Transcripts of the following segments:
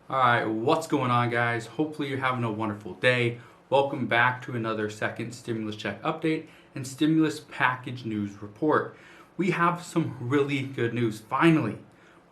Alright, what's going on, guys? Hopefully you're having a wonderful day. Welcome back to another second stimulus check update and stimulus package news report. We have some really good news. Finally,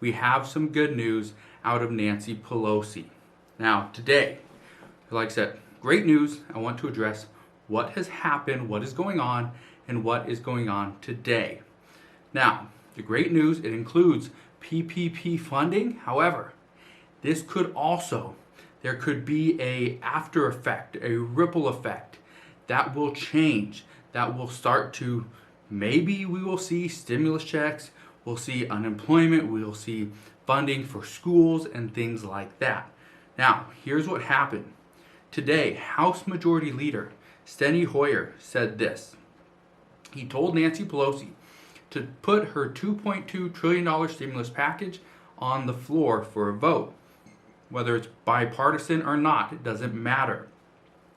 we have some good news out of Nancy Pelosi. Now, today, like I said, great news. I want to address what has happened, what is going on, and what is going on today. Now, the great news, it includes PPP funding. However, this could also, there could be a after effect, a ripple effect that will change, that will start to, maybe we will see stimulus checks, we'll see unemployment, we'll see funding for schools and things like that. Now, here's what happened. Today, House Majority Leader Steny Hoyer said this. He told Nancy Pelosi to put her $2.2 trillion stimulus package on the floor for a vote. Whether it's bipartisan or not, it doesn't matter.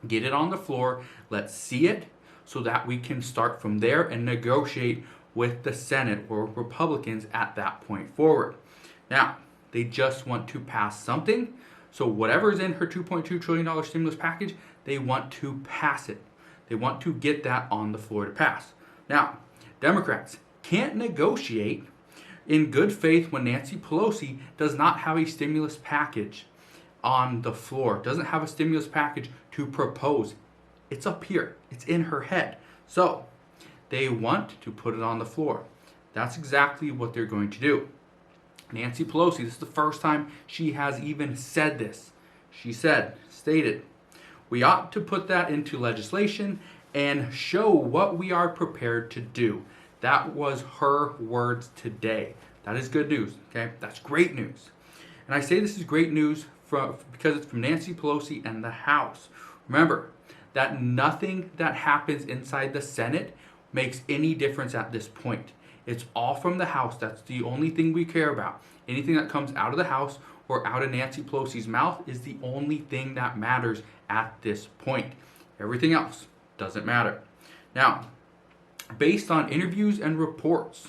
Get it on the floor, let's see it, so that we can start from there and negotiate with the Senate or Republicans at that point forward. Now, they just want to pass something, so whatever is in her $2.2 trillion stimulus package, they want to pass it. They want to get that on the floor to pass. Now, Democrats can't negotiate in good faith when Nancy Pelosi does not have a stimulus package on the floor, doesn't have a stimulus package to propose. It's up here, it's in her head. So they want to put it on the floor. That's exactly what they're going to do. Nancy Pelosi, this is the first time she has even said this. She stated, we ought to put that into legislation and show what we are prepared to do. That was her words today. That is good news, okay? That's great news. And I say this is great news because it's from Nancy Pelosi and the House. Remember that nothing that happens inside the Senate makes any difference at this point. It's all from the House. That's the only thing we care about. Anything that comes out of the House or out of Nancy Pelosi's mouth is the only thing that matters at this point. Everything else doesn't matter. Now, based on interviews and reports,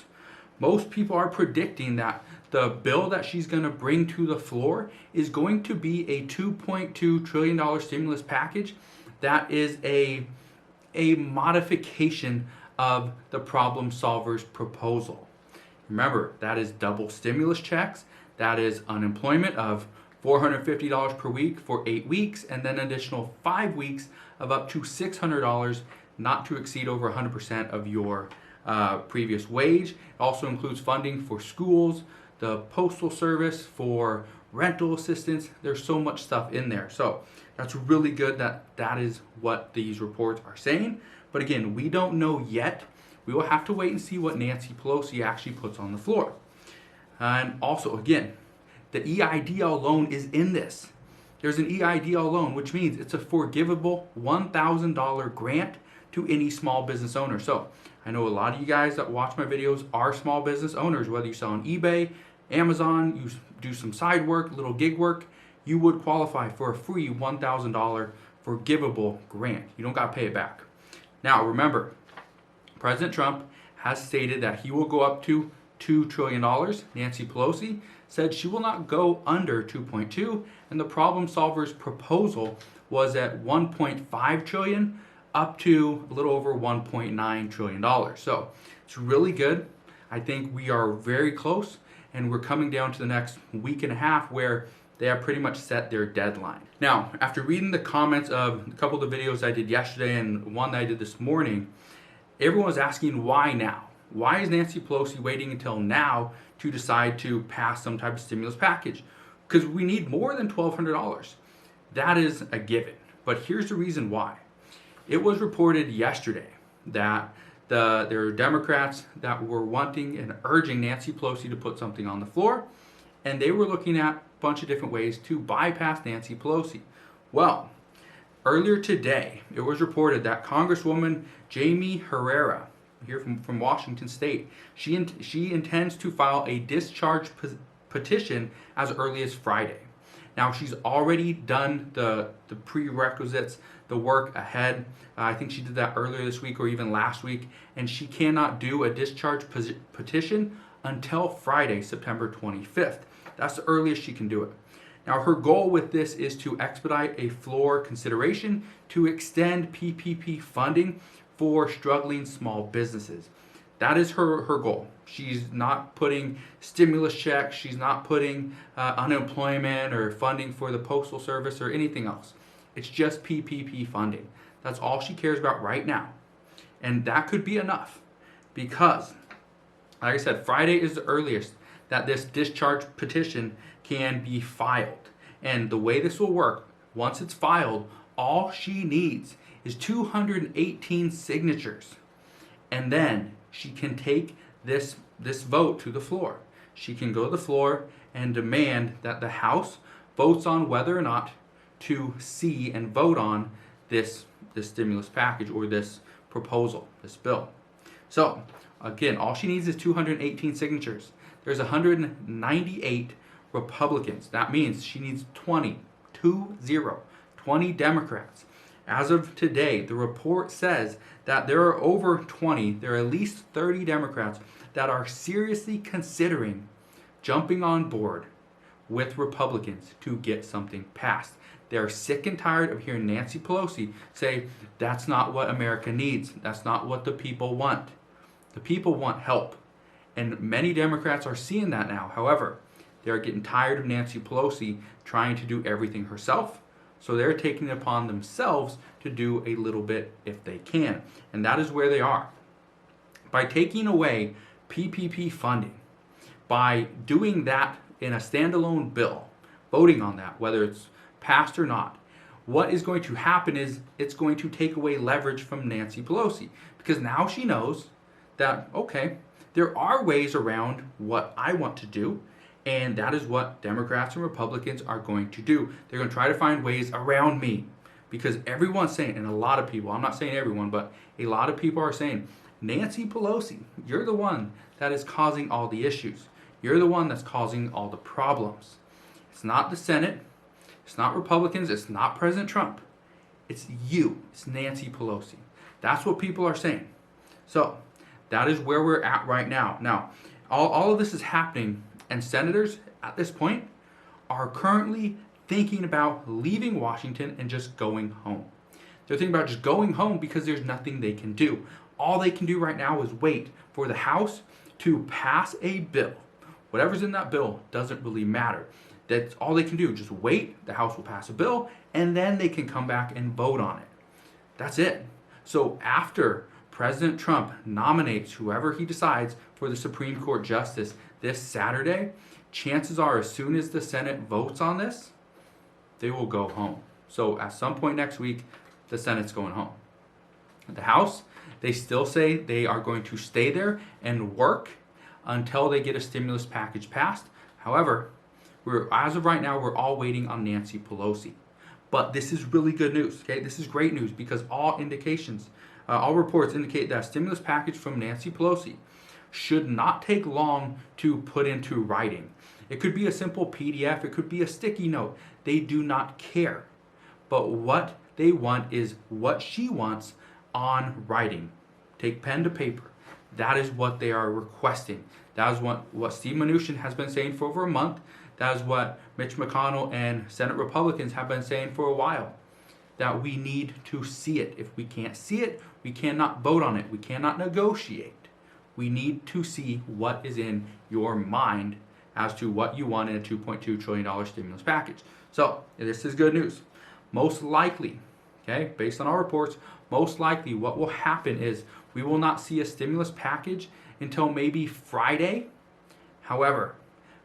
most people are predicting that the bill that she's going to bring to the floor is going to be a $2.2 trillion stimulus package that is a modification of the problem solver's proposal. Remember, that is double stimulus checks, that is unemployment of $450 per week for 8 weeks, and then an additional 5 weeks of up to $600, not to exceed over 100% of your previous wage. It also includes funding for schools, the postal service, for rental assistance. There's so much stuff in there. So that's really good that is what these reports are saying. But again, we don't know yet. We will have to wait and see what Nancy Pelosi actually puts on the floor. And also, again, the EIDL loan is in this. There's an EIDL loan, which means it's a forgivable $1,000 grant to any small business owner. So I know a lot of you guys that watch my videos are small business owners, whether you sell on eBay, Amazon, you do some side work, little gig work, you would qualify for a free $1,000 forgivable grant. You don't got to pay it back. Now remember, President Trump has stated that he will go up to $2 trillion. Nancy Pelosi said she will not go under 2.2, and the problem solver's proposal was at 1.5 trillion up to a little over $1.9 trillion. So it's really good. I think we are very close, and we're coming down to the next week and a half where they have pretty much set their deadline. Now, after reading the comments of a couple of the videos I did yesterday and one that I did this morning, everyone was asking why now? Why is Nancy Pelosi waiting until now to decide to pass some type of stimulus package? Because we need more than $1,200. That is a given. But here's the reason why. It was reported yesterday that there are Democrats that were wanting and urging Nancy Pelosi to put something on the floor, and they were looking at a bunch of different ways to bypass Nancy Pelosi. Well, earlier today, it was reported that Congresswoman Jamie Herrera, here from Washington State, she intends to file a discharge petition as early as Friday. Now, she's already done the prerequisites, the work ahead. I think she did that earlier this week or even last week, and she cannot do a discharge petition until Friday, September 25th. That's the earliest she can do it. Now, her goal with this is to expedite a floor consideration to extend PPP funding for struggling small businesses. That is her goal. She's not putting stimulus checks. She's not putting unemployment or funding for the Postal Service or anything else. It's just PPP funding. That's all she cares about right now. And that could be enough because, like I said, Friday is the earliest that this discharge petition can be filed. And the way this will work, once it's filed, all she needs is 218 signatures. And then she can take this vote to the floor. She can go to the floor and demand that the House votes on whether or not to see and vote on this stimulus package or this proposal, this bill. So, again, all she needs is 218 signatures. There's 198 Republicans. That means she needs 20 Democrats. As of today, the report says that there are over 20, there are at least 30 Democrats that are seriously considering jumping on board with Republicans to get something passed. They're sick and tired of hearing Nancy Pelosi say, that's not what America needs. That's not what the people want. The people want help. And many Democrats are seeing that now. However, they're getting tired of Nancy Pelosi trying to do everything herself. So they're taking it upon themselves to do a little bit if they can. And that is where they are. By taking away PPP funding, by doing that in a standalone bill, voting on that, whether it's passed or not, what is going to happen is it's going to take away leverage from Nancy Pelosi. Because now she knows that, okay, there are ways around what I want to do. And that is what Democrats and Republicans are going to do. They're going to try to find ways around me. Because everyone's saying, and a lot of people, I'm not saying everyone, but a lot of people are saying, Nancy Pelosi, you're the one that is causing all the issues. You're the one that's causing all the problems. It's not the Senate. It's not Republicans. It's not President Trump. It's you. It's Nancy Pelosi. That's what people are saying. So that is where we're at right now. Now, all of this is happening, and senators at this point are currently thinking about leaving Washington and just going home. They're thinking about just going home because there's nothing they can do. All they can do right now is wait for the House to pass a bill. Whatever's in that bill doesn't really matter. That's all they can do. Just wait. The House will pass a bill, and then they can come back and vote on it. That's it. So after President Trump nominates whoever he decides for the Supreme Court justice this Saturday, chances are as soon as the Senate votes on this, they will go home. So at some point next week, the Senate's going home. The House, they still say they are going to stay there and work until they get a stimulus package passed. However, as of right now, we're all waiting on Nancy Pelosi. But this is really good news, okay? This is great news because all indications, all reports indicate that a stimulus package from Nancy Pelosi should not take long to put into writing. It could be a simple PDF. It could be a sticky note. They do not care. But what they want is what she wants on writing. Take pen to paper. That is what they are requesting. That is what Steve Mnuchin has been saying for over a month. That is what Mitch McConnell and Senate Republicans have been saying for a while. That we need to see it. If we can't see it, we cannot vote on it. We cannot negotiate. We need to see what is in your mind as to what you want in a $2.2 trillion stimulus package. So, this is good news. Most likely, okay, based on our reports, most likely what will happen is we will not see a stimulus package until maybe Friday. However,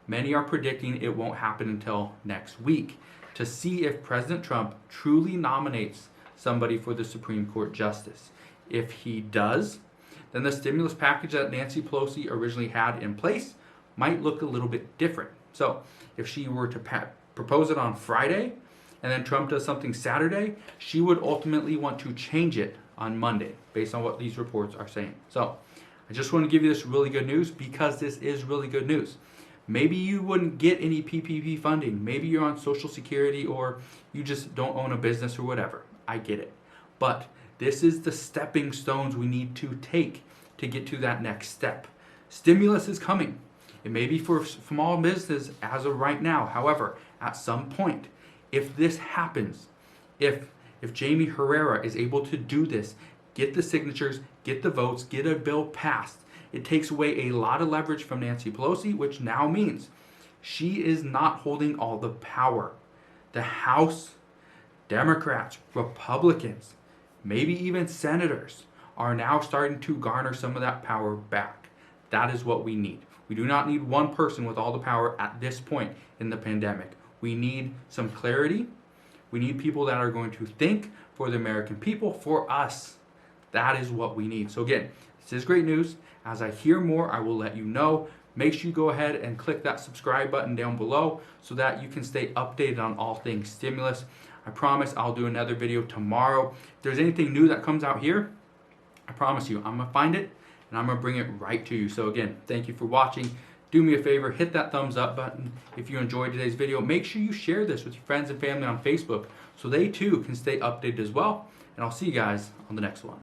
many are predicting it won't happen until next week to see if President Trump truly nominates somebody for the Supreme Court justice. If he does, then the stimulus package that Nancy Pelosi originally had in place might look a little bit different. So if she were to propose it on Friday and then Trump does something Saturday, she would ultimately want to change it on Monday based on what these reports are saying. So I just want to give you this really good news because this is really good news. Maybe you wouldn't get any PPP funding. Maybe you're on Social Security or you just don't own a business or whatever. I get it. But this is the stepping stones we need to take to get to that next step. Stimulus is coming. It may be for small business as of right now. However, at some point. If this happens, if Jamie Herrera is able to do this, get the signatures, get the votes, get a bill passed, it takes away a lot of leverage from Nancy Pelosi, which now means she is not holding all the power. The House, Democrats, Republicans, maybe even senators are now starting to garner some of that power back. That is what we need. We do not need one person with all the power at this point in the pandemic. We need some clarity. We need people that are going to think for the American people, for us. That is what we need. So again, this is great news. As I hear more, I will let you know. Make sure you go ahead and click that subscribe button down below so that you can stay updated on all things stimulus. I promise I'll do another video tomorrow. If there's anything new that comes out here, I promise you, I'm going to find it and I'm going to bring it right to you. So again, thank you for watching. Do me a favor, hit that thumbs up button if you enjoyed today's video. Make sure you share this with your friends and family on Facebook so they too can stay updated as well. And I'll see you guys on the next one.